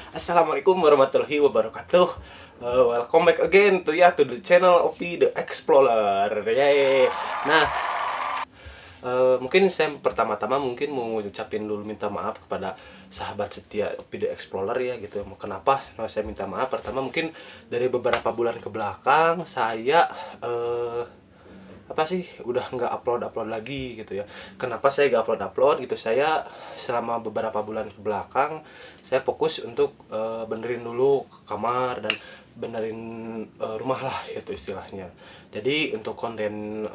Assalamualaikum warahmatullahi wabarakatuh. Welcome back again to the channel Opi the Explorer. Yeay. Nah, mungkin saya pertama-tama mungkin mau ngucapin dulu minta maaf kepada sahabat setia Opi the Explorer ya gitu. Kenapa saya minta maaf? Pertama mungkin dari beberapa bulan ke belakang saya apa sih udah nggak upload lagi gitu ya. Kenapa saya nggak upload gitu? Saya selama beberapa bulan ke belakang saya fokus untuk benerin dulu kamar dan benerin rumah lah gitu istilahnya. Jadi untuk konten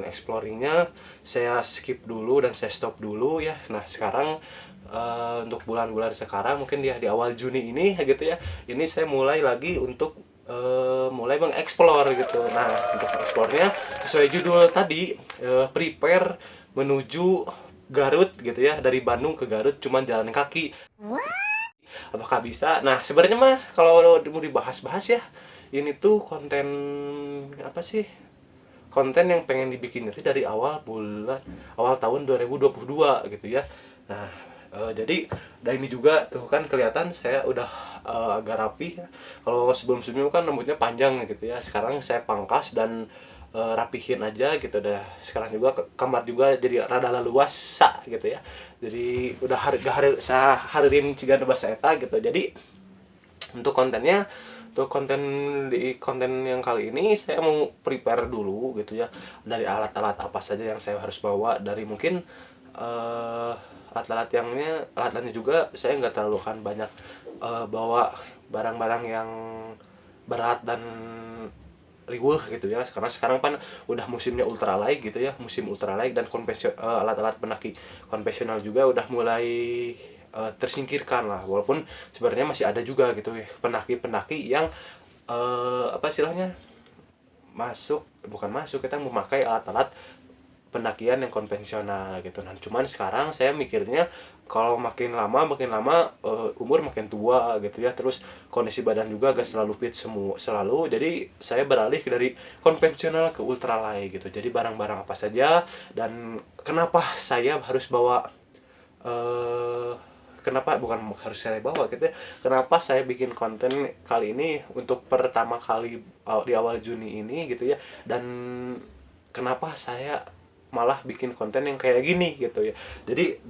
exploringnya saya skip dulu dan saya stop dulu ya. Nah sekarang untuk bulan-bulan sekarang mungkin dia di awal Juni ini gitu ya, ini saya mulai lagi untuk mulai mengeksplor gitu. Nah untuk eksplornya sesuai judul tadi, prepare menuju Garut gitu ya, dari Bandung ke Garut cuman jalan kaki. Apakah bisa? Nah sebenarnya mah kalau mau dibahas-bahas ya, ini tuh konten apa sih, konten yang pengen dibikin itu dari awal tahun 2022 gitu ya. Nah jadi dari ini juga tuh kan kelihatan saya udah agak rapi ya. Kalau sebelum-sebelumnya kan rambutnya panjang gitu ya, sekarang saya pangkas dan rapihin aja gitu dah. Sekarang juga kamar juga jadi rada leluasa gitu ya, jadi udah haririn cigan bahasa eta gitu. Jadi untuk kontennya, untuk konten yang kali ini saya mau prepare dulu gitu ya, dari alat-alat apa saja yang saya harus bawa. Dari mungkin alat-alatnya juga saya nggak terlalu kan banyak bawa barang-barang yang berat dan riweuh gitu ya, karena sekarang kan udah musimnya ultralight gitu ya, musim ultralight dan alat-alat pendaki konvensional juga udah mulai tersingkirkan lah. Walaupun sebenarnya masih ada juga gitu ya pendaki-pendaki yang apa istilahnya, bukan masuk, kita memakai alat-alat pendakian yang konvensional gitu. Nah cuman sekarang saya mikirnya kalau makin lama umur makin tua gitu ya, terus kondisi badan juga gak selalu fit semua selalu, jadi saya beralih dari konvensional ke ultralight gitu. Jadi barang-barang apa saja, dan kenapa saya harus bawa eh kenapa bukan harus saya bawa gitu ya, kenapa saya bikin konten kali ini untuk pertama kali di awal Juni ini gitu ya, dan kenapa saya malah bikin konten yang kayak gini gitu ya. Jadi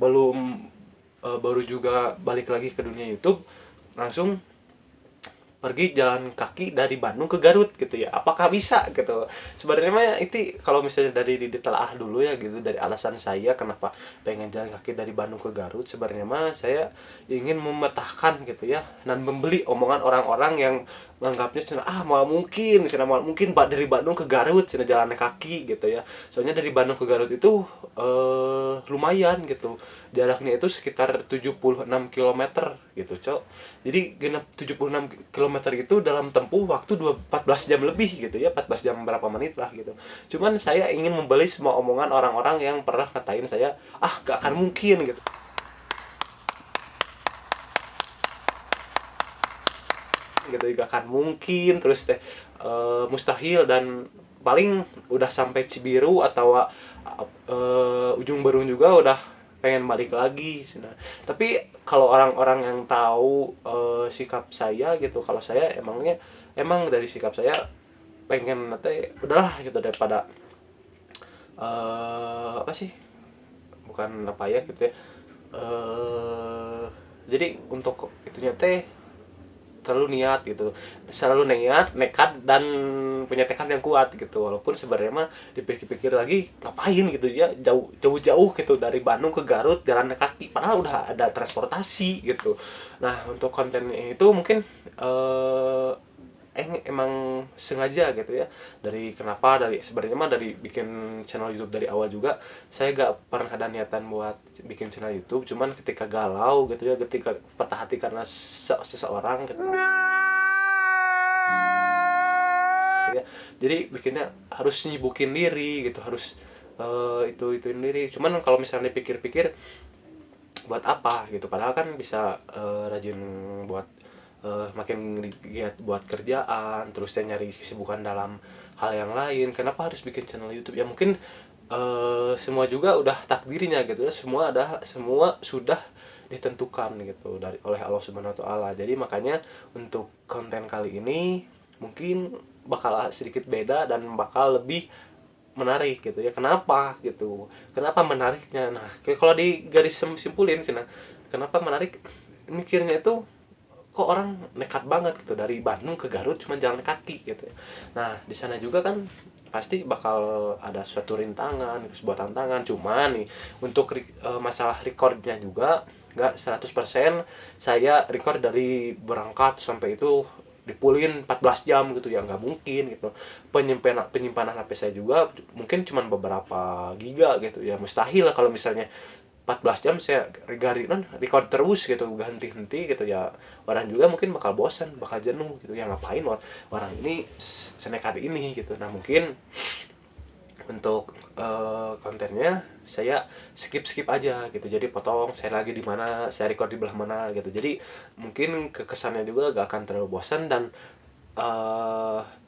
baru juga balik lagi ke dunia YouTube, langsung pergi jalan kaki dari Bandung ke Garut gitu ya. Apakah bisa gitu? Sebenarnya mah itu kalau misalnya dari ditelaah dulu ya gitu, dari alasan saya kenapa pengen jalan kaki dari Bandung ke Garut, sebenarnya mah saya ingin memetakan gitu ya, dan membeli omongan orang-orang yang menganggapnya cina mal mungkin Pak dari Bandung ke Garut cina jalan kaki gitu ya. Soalnya dari Bandung ke Garut itu lumayan gitu. Jaraknya itu sekitar 76 kilometer gitu, Cok. Jadi genap 76 kilometer itu dalam tempuh waktu 14 jam lebih gitu ya, 14 jam berapa menit lah gitu. Cuman saya ingin membeli semua omongan orang-orang yang pernah ngatain saya, ah gak akan mungkin gitu. Gitu gak akan mungkin, terus teh mustahil, dan paling udah sampai Cibiru atau ujung Berung juga udah pengen balik lagi. Nah, tapi kalau orang-orang yang tahu sikap saya gitu, kalau saya emang dari sikap saya pengen nanti udahlah gitu, daripada apa sih, bukan apa ya gitu ya, jadi untuk itunya teh selalu niat, nekat, dan punya tekad yang kuat gitu. Walaupun sebenarnya mah dipikir-pikir lagi ngapain gitu ya, jauh-jauh gitu dari Bandung ke Garut jalan kaki, padahal udah ada transportasi gitu. Nah untuk konten itu mungkin emang sengaja gitu ya, dari sebenarnya mah dari bikin channel YouTube dari awal juga saya gak pernah ada niatan buat bikin channel YouTube, cuman ketika galau gitu ya, ketika patah hati karena seseorang gitu ya, jadi bikinnya harus nyibukin diri gitu, harus ituin diri. Cuman kalau misalnya dipikir-pikir buat apa gitu, padahal kan bisa rajin buat makin giat buat kerjaan, terus saya nyari kesibukan dalam hal yang lain. Kenapa harus bikin channel YouTube? Ya mungkin semua juga udah takdirnya gitu ya, semua sudah ditentukan gitu oleh Allah Subhanahu wa taala. Jadi makanya untuk konten kali ini mungkin bakal sedikit beda dan bakal lebih menarik gitu ya. Kenapa gitu? Kenapa menariknya? Nah, kalau di garis simpulin kenapa menarik? Mikirnya itu kok orang nekat banget gitu dari Bandung ke Garut cuma jalan kaki gitu ya. Nah, di sana juga kan pasti bakal ada suatu rintangan, sebuah tantangan. Cuma nih untuk masalah recordnya juga nggak 100% saya record dari berangkat sampai itu dipulin 14 jam gitu ya, nggak mungkin gitu. Penyimpanan HP saya juga mungkin cuma beberapa giga gitu ya, mustahil lah kalau misalnya 14 jam saya record terus gitu ganti-ganti gitu ya. Orang juga mungkin bakal bosan, bakal jenuh gitu ya, ngapain orang ini senekat ini gitu. Nah mungkin untuk kontennya saya skip aja gitu, jadi potong saya lagi di mana, saya record di belah mana gitu. Jadi mungkin kesannya juga gak akan terlalu bosan dan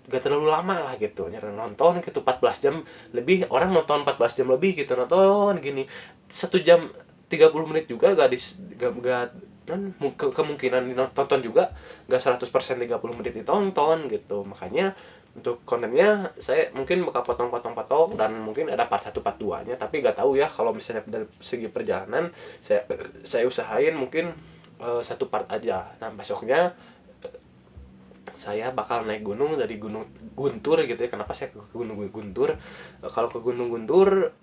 gak terlalu lama lah gitu nonton gitu. 14 jam lebih, orang nonton 14 jam lebih gitu nonton gini 1 jam 30 menit juga gak dan kemungkinan ditonton juga gak 100% 30 menit ditonton gitu. Makanya untuk kontennya saya mungkin bakal potong dan mungkin ada part 1 part 2 nya, tapi gak tahu ya kalau misalnya dari segi perjalanan saya usahain mungkin 1 part aja. Nah besoknya saya bakal naik gunung dari Gunung Guntur gitu ya. Kenapa saya ke Gunung Guntur? Kalau ke Gunung Guntur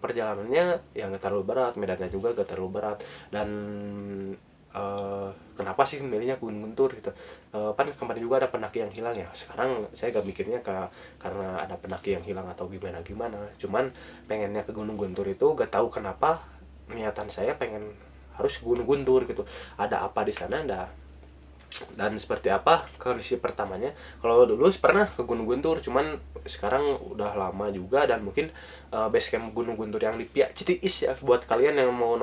perjalanannya ya nggak terlalu berat, medannya juga nggak terlalu berat. Dan kenapa sih milihnya Gunung Guntur gitu? Kan kemarin juga ada pendaki yang hilang ya. Sekarang saya gak mikirnya karena ada pendaki yang hilang atau gimana. Cuman pengennya ke Gunung Guntur itu gak tahu kenapa, niatan saya pengen harus ke Gunung Guntur gitu. Ada apa di sana? Dan seperti apa kondisi pertamanya. Kalau dulu pernah ke Gunung Guntur, cuman sekarang udah lama juga. Dan mungkin base camp Gunung Guntur yang di Piak Citiis ya, buat kalian yang mau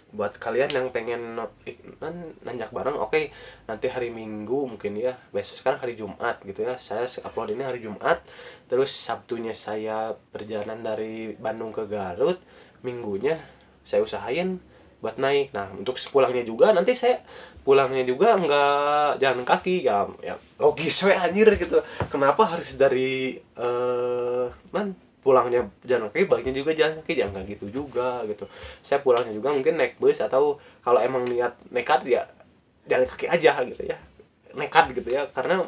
buat kalian yang pengen nanjak bareng, oke. Nanti hari Minggu mungkin ya, besok sekarang hari Jumat gitu ya, saya upload ini hari Jumat. Terus Sabtunya saya perjalanan dari Bandung ke Garut, Minggunya saya usahain buat naik. Nah untuk sepulangnya juga nanti saya pulangnya juga nggak jalan kaki ya, logis we anjir gitu. Kenapa harus dari pulangnya jalan kaki, baliknya juga jalan kaki? Jangan gitu juga gitu. Saya pulangnya juga mungkin naik bus, atau kalau emang niat nekat ya jalan kaki aja gitu ya, nekat gitu ya. Karena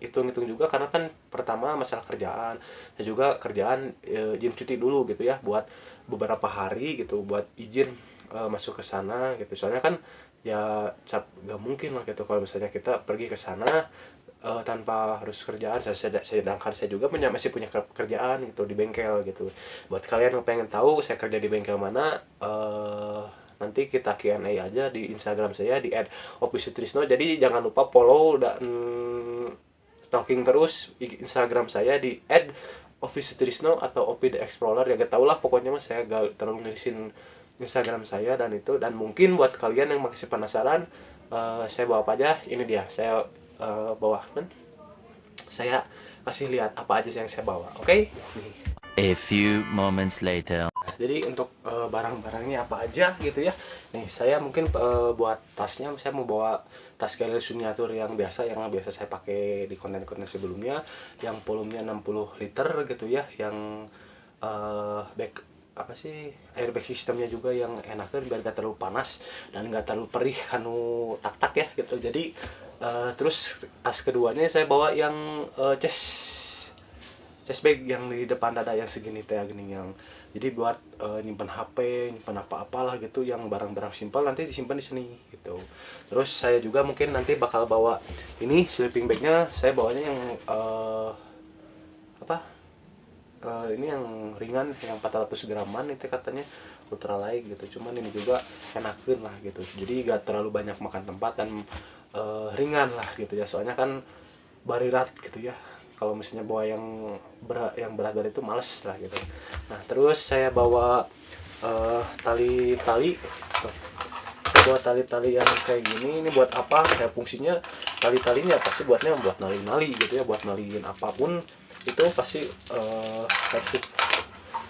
hitung-hitung juga, karena kan pertama masalah kerjaan, dan juga kerjaan izin cuti dulu gitu ya, buat beberapa hari gitu, buat izin masuk ke sana gitu. Soalnya kan ya gak mungkin lah gitu kalau misalnya kita pergi ke sana tanpa harus kerjaan. Sedangkan saya juga masih punya kerjaan gitu di bengkel gitu. Buat kalian yang pengen tahu saya kerja di bengkel mana, nanti kita Q&A aja di Instagram saya di @officialtrisno. Jadi jangan lupa follow dan stalking terus Instagram saya di @officialtrisno atau Opi the Explorer ya. Gak tau lah pokoknya, mas saya gak terlalu ngisiin Instagram saya dan itu. Dan mungkin buat kalian yang masih penasaran saya bawa apa aja, ini dia saya bawa, kan saya kasih lihat apa aja yang saya bawa. Oke? A few moments later. Jadi untuk barang-barangnya apa aja gitu ya. Nih saya mungkin buat tasnya saya mau bawa tas Galil Signature yang biasa saya pakai di konten-konten sebelumnya, yang volumenya 60 liter gitu ya, yang airbag sistemnya juga yang enak biar gak terlalu panas dan gak terlalu perih kanu tak ya gitu. Jadi terus tas keduanya saya bawa yang chest bag yang di depan dada yang segini teh gini, yang jadi buat nyimpan HP, nyimpan apa-apalah gitu, yang barang-barang simpel nanti disimpan di sini gitu. Terus saya juga mungkin nanti bakal bawa ini sleeping bagnya, saya bawanya yang ini yang ringan, yang 400 graman itu katanya ultralight gitu. Cuman ini juga enakin lah gitu, jadi gak terlalu banyak makan tempat dan ringan lah gitu ya. Soalnya kan barirat gitu ya, kalau misalnya bawa yang berat itu males lah gitu. Nah terus saya bawa tali-tali yang kayak gini. Ini buat apa? Kayak fungsinya tali-talinya pasti buat nali-nali gitu ya, buat naliin apapun itu pasti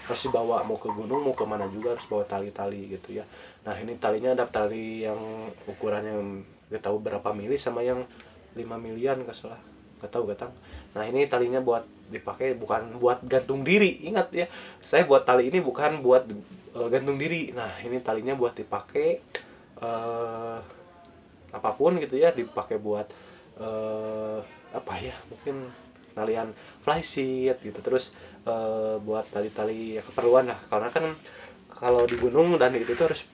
harus dibawa, mau ke gunung mau kemana juga harus bawa tali-tali gitu ya. Nah ini talinya ada tali yang ukurannya gak tahu berapa mili sama yang 5 milian nggak salah, gak tahu gatang. Nah ini talinya buat dipakai, bukan buat gantung diri, ingat ya, saya buat tali ini bukan buat gantung diri. Nah ini talinya buat dipakai apapun gitu ya, dipakai buat apa ya, mungkin talian flysheet gitu, terus buat tali-tali ya, keperluan lah, karena kan kalau di gunung dan itu tuh harus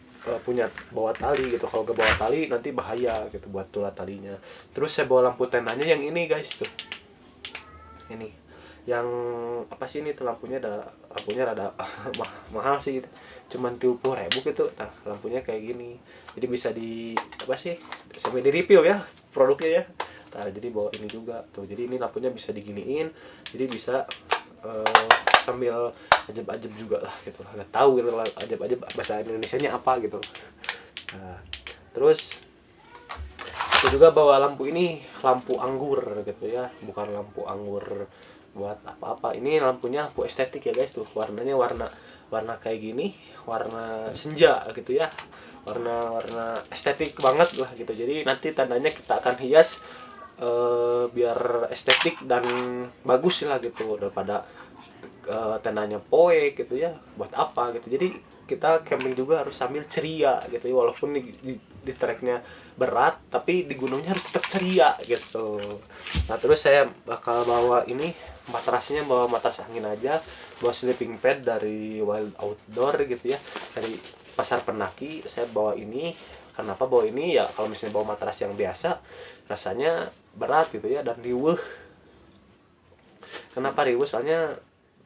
punya bawa tali gitu, kalau gak bawa tali nanti bahaya gitu buat tulah talinya. Terus saya bawa lampu tendanya yang ini guys tuh, ini yang apa sih, ini tuh lampunya rada mahal sih gitu, cuman 70.000 gitu. Nah lampunya kayak gini, jadi bisa di apa sih, sampai di review ya produknya ya. Nah jadi bawa ini juga tuh, jadi ini lampunya bisa diginiin, jadi bisa sambil ajab-ajab juga lah gitu, nggak tahu gitu ajab-ajab bahasa Indonesianya apa gitu. Nah terus aku juga bawa lampu ini, lampu anggur gitu ya, bukan lampu anggur buat apa-apa, ini lampunya lampu estetik ya guys tuh, warnanya warna kayak gini, warna senja gitu ya, warna estetik banget lah gitu. Jadi nanti tandanya kita akan hias biar estetik dan bagus lah gitu, daripada tendanya poek gitu ya, buat apa gitu. Jadi kita camping juga harus sambil ceria gitu ya, walaupun di treknya berat tapi di gunungnya harus tetap ceria gitu. Nah terus saya bakal bawa ini matrasnya, bawa matras angin aja, bawa sleeping pad dari Wild Outdoor gitu ya, dari Pasar Penaki. Saya bawa ini, kenapa bawa ini ya, kalau misalnya bawa matras yang biasa rasanya berat gitu ya dan riweuh. Kenapa riweuh? Soalnya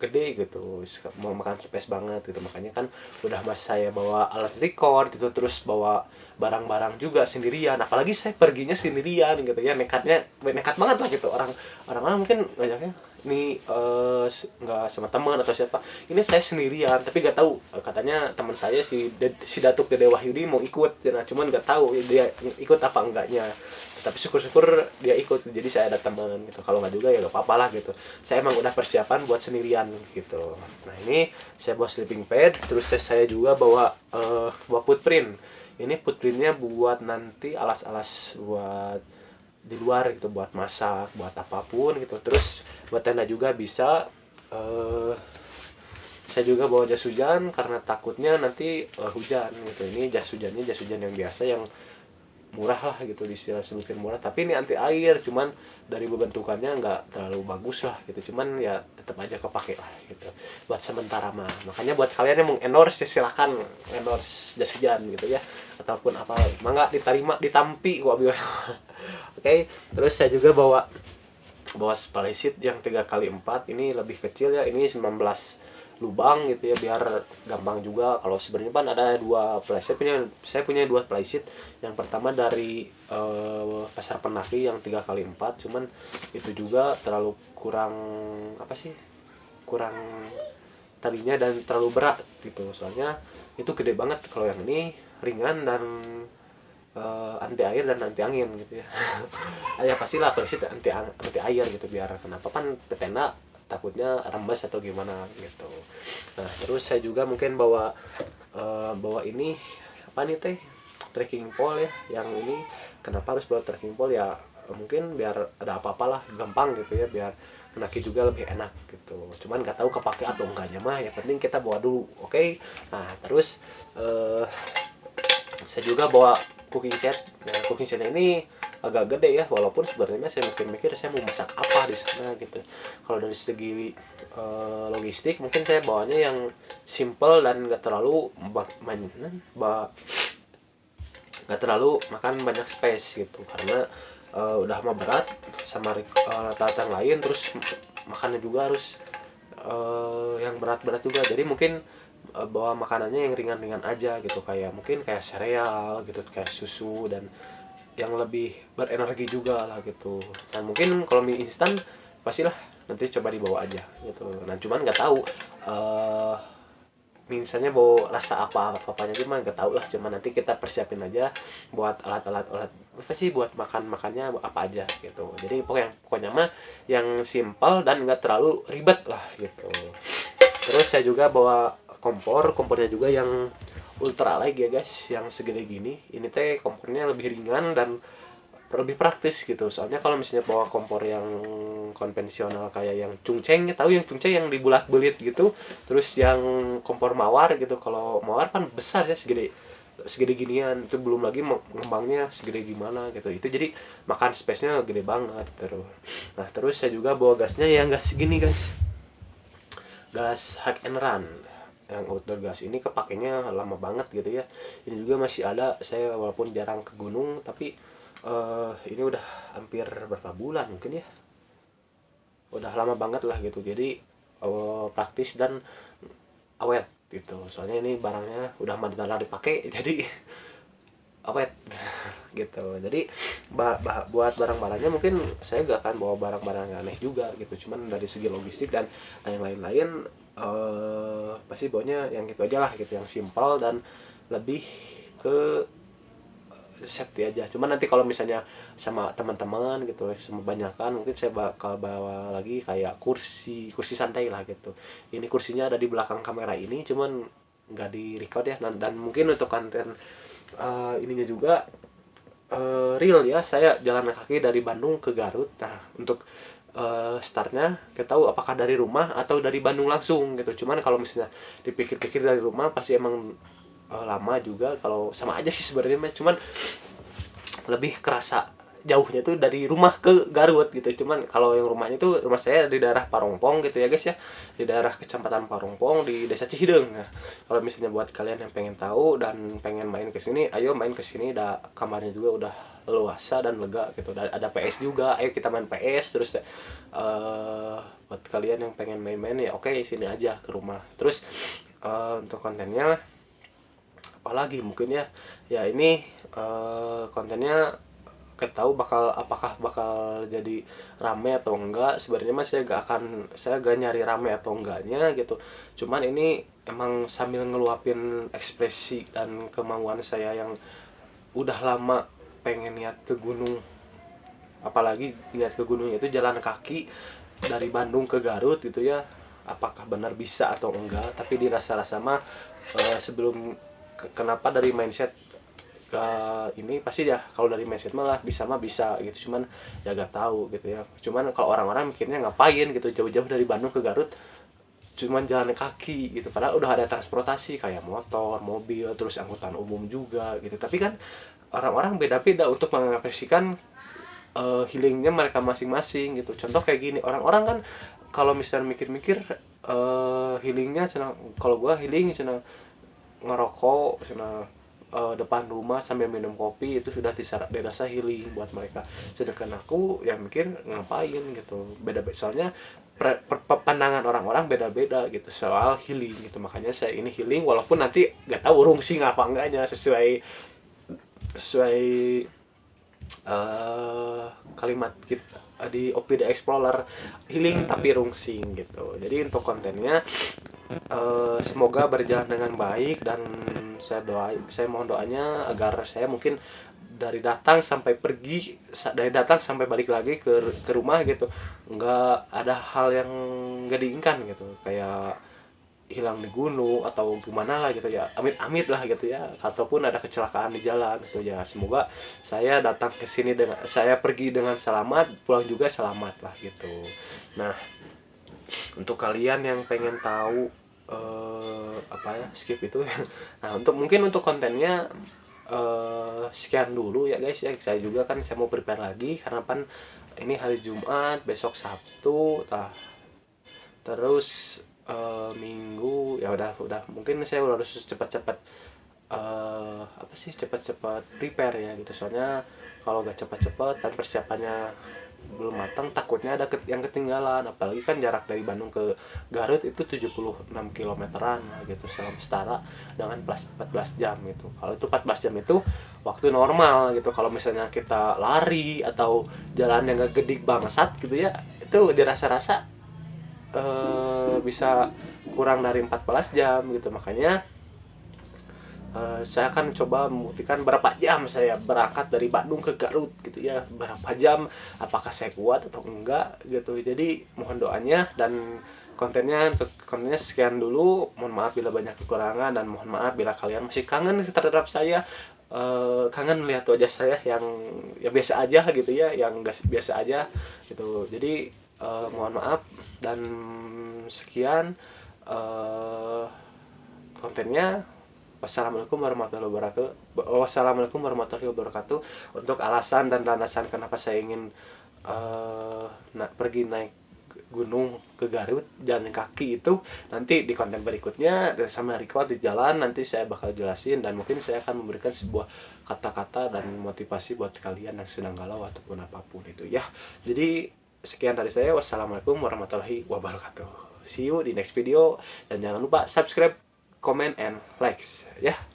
gede gitu, mau makan space banget gitu. Makanya kan udah mas saya bawa alat record gitu, terus bawa barang-barang juga sendirian, apalagi saya perginya sendirian gitu ya, nekat banget lah gitu. Orang mungkin ngajaknya ini nggak sama teman atau siapa, ini saya sendirian, tapi nggak tahu katanya teman saya si Datuk Dede Wahyudi mau ikut, nah cuman nggak tahu dia ikut apa enggaknya, tapi syukur-syukur dia ikut, jadi saya ada teman gitu. Kalau nggak juga ya nggak apa-apa lah gitu, saya emang udah persiapan buat sendirian gitu. Nah ini saya bawa sleeping pad, terus saya juga bawa footprint. Ini footprintnya buat nanti alas-alas buat di luar gitu, buat masak, buat apapun gitu. Terus buat tenda juga bisa. Saya juga bawa jas hujan karena takutnya nanti hujan gitu. Ini jas hujannya jas hujan yang biasa, yang murah lah gitu, disebutkan murah, tapi ini anti air, cuman dari bentukannya nggak terlalu bagus lah gitu, cuman ya tetap aja kepake lah gitu buat sementara mah. Makanya buat kalian yang mau endorse ya silakan endorse jas hujan gitu ya, ataupun apa, mangga diterima, ditampi gua bilang. Oke. Terus saya juga bawa spaceship yang 3x4, ini lebih kecil ya, ini 19 lubang gitu ya, biar gampang juga. Kalau sebenarnya kan ada dua flysheet, saya punya dua flysheet. Yang pertama dari Pasar Penaki yang 3x4, cuman itu juga terlalu kurang apa sih, kurang talinya dan terlalu berat gitu, soalnya itu gede banget. Kalau yang ini ringan dan anti air dan anti angin gitu ya. Ya pastilah flysheet anti air gitu, biar kenapa kan petena takutnya rembes atau gimana gitu. Nah terus saya juga mungkin bawa ini apa nih teh, trekking pole ya. Yang ini kenapa harus bawa trekking pole ya, mungkin biar ada apa-apalah gampang gitu ya, biar mendaki juga lebih enak gitu. Cuman nggak tahu kepake atau enggaknya mah, yang penting kita bawa dulu. Oke. Nah terus saya juga bawa cooking set. Nah cooking set ini agak gede ya, walaupun sebenarnya saya mikir-mikir saya mau masak apa di sana gitu. Kalau dari segi logistik mungkin saya bawanya yang simple dan nggak terlalu nggak terlalu makan banyak space gitu, karena udah mah berat sama alat-alat yang lain, terus makannya juga harus yang berat-berat juga. Jadi mungkin bawa makanannya yang ringan-ringan aja gitu, kayak mungkin kayak sereal gitu, kayak susu, dan yang lebih berenergi juga lah gitu. Dan mungkin kalau mie instan pastilah nanti coba dibawa aja gitu. Nah cuman nggak tahu mie instannya bawa rasa apa-apanya gimana nggak tahu lah, cuman nanti kita persiapin aja buat alat-alat apa sih, buat makannya apa aja gitu. Jadi pokoknya mah yang simple dan nggak terlalu ribet lah gitu. Terus saya juga bawa kompornya juga yang ultralight ya guys, yang segede gini. Ini teh kompornya lebih ringan dan lebih praktis gitu. Soalnya kalau misalnya bawa kompor yang konvensional kayak yang cungceng, tahu yang cungceng yang dibulat-bulit gitu, terus yang kompor mawar gitu. Kalau mawar kan besar ya, segede segede ginian, itu belum lagi mengembangnya segede gimana gitu. Itu jadi makan space-nya gede banget terus. Nah, terus saya juga bawa gasnya yang gas segini guys. Gas Hack and Run. Yang outdoor gas ini kepakainya lama banget gitu ya. Ini juga masih ada, saya walaupun jarang ke gunung tapi ini udah hampir berapa bulan mungkin ya, udah lama banget lah gitu. Jadi praktis dan awet gitu, soalnya ini barangnya udah jarang dipakai jadi awet gitu. Jadi buat barang-barangnya mungkin saya gak akan bawa barang-barang yang aneh juga gitu, cuman dari segi logistik dan yang lain-lain pasti bawanya yang gitu aja lah gitu, yang simpel dan lebih ke safety aja. Cuman nanti kalau misalnya sama teman-teman gitu, sama banyakan, mungkin saya bakal bawa lagi kayak kursi santai lah gitu. Ini kursinya ada di belakang kamera ini, cuman nggak di record ya. Dan mungkin untuk konten ininya juga real ya, saya jalan kaki dari Bandung ke Garut. Nah, untuk startnya kita tahu apakah dari rumah atau dari Bandung langsung gitu. Cuman kalau misalnya dipikir-pikir dari rumah pasti emang lama juga, kalau sama aja sih sebenarnya, cuman lebih kerasa jauhnya tuh dari rumah ke Garut gitu. Cuman kalau yang rumahnya tuh, rumah saya di daerah Parongpong gitu ya guys ya, di daerah Kecamatan Parongpong di Desa Cihideng. Nah, kalau misalnya buat kalian yang pengen tahu dan pengen main ke sini, ayo main ke sini. Kamarnya juga udah luasa dan lega gitu. Ada PS juga, ayo kita main PS. Terus buat kalian yang pengen main-main ya oke, sini aja ke rumah. Terus untuk kontennya apalagi mungkin ya ini kontennya kita tahu apakah bakal jadi rame atau enggak. Sebenarnya mas saya gak nyari rame atau enggaknya gitu, cuman ini emang sambil ngeluapin ekspresi dan kemauan saya yang udah lama pengen niat ke gunung. Apalagi niat ke gunung itu jalan kaki dari Bandung ke Garut gitu ya, apakah benar bisa atau enggak. Tapi dirasa-rasa mah sebelum kenapa dari mindset ini pasti ya, kalau dari mindset malah bisa gitu, cuman ya gak tahu gitu ya. Cuman kalau orang-orang mikirnya ngapain gitu jauh-jauh dari Bandung ke Garut cuman jalan kaki gitu, padahal udah ada transportasi kayak motor, mobil, terus angkutan umum juga gitu. Tapi kan orang-orang beda-beda untuk mengapresikan healingnya mereka masing-masing gitu. Contoh kayak gini, orang-orang kan kalau misalnya mikir-mikir healingnya senang, kalau gua healing senang ngerokok sana depan rumah sambil minum kopi, itu sudah dirasa healing buat mereka. Sedangkan aku yang mikir ngapain gitu, beda soalnya pandangan orang-orang beda-beda gitu soal healing gitu. Makanya saya ini healing walaupun nanti nggak tahu rungsing apa enggaknya, sesuai kalimat kita di OPD Explorer, healing tapi rungsing gitu. Jadi untuk kontennya semoga berjalan dengan baik, dan saya mohon doanya agar saya mungkin dari datang sampai pergi, dari datang sampai balik lagi ke rumah gitu, nggak ada hal yang nggak diinginkan gitu, kayak hilang di gunung atau gimana lah gitu ya, amit-amit lah gitu ya, ataupun ada kecelakaan di jalan gitu ya. Semoga saya datang ke sini dengan, saya pergi dengan selamat, pulang juga selamat lah gitu. Nah, untuk kalian yang pengen tahu apa ya, skip itu. Nah, mungkin untuk kontennya sekian dulu ya guys ya. Saya juga kan saya mau prepare lagi karena kan ini hari Jumat, besok Sabtu, terus Minggu ya udah mungkin saya harus cepat-cepat cepat-cepat prepare ya gitu. Soalnya kalau gak cepat-cepat dan persiapannya belum matang, takutnya ada yang ketinggalan. Apalagi kan jarak dari Bandung ke Garut itu 76 kilometeran gitu, setara dengan plus 14 jam gitu. Kalau itu 14 jam itu waktu normal gitu. Kalau misalnya kita lari atau jalan yang gak gedik bangsat gitu ya, itu dirasa-rasa bisa kurang dari 14 jam gitu. Makanya saya akan coba membuktikan berapa jam saya berangkat dari Bandung ke Garut gitu ya, berapa jam, apakah saya kuat atau enggak gitu. Jadi mohon doanya dan kontennya sekian dulu. Mohon maaf bila banyak kekurangan, dan mohon maaf bila kalian masih kangen terhadap saya, kangen melihat wajah saya yang ya biasa aja gitu ya, yang gak biasa aja gitu. Jadi mohon maaf, dan sekian kontennya. Wassalamualaikum warahmatullahi wabarakatuh. Untuk alasan dan landasan kenapa saya ingin pergi naik gunung ke Garut jalan kaki itu, nanti di konten berikutnya sama record di jalan, nanti saya bakal jelasin, dan mungkin saya akan memberikan sebuah kata-kata dan motivasi buat kalian yang sedang galau ataupun apapun itu ya. Jadi sekian dari saya. Wassalamualaikum warahmatullahi wabarakatuh. See you di next video, dan jangan lupa subscribe, comment, and likes ya.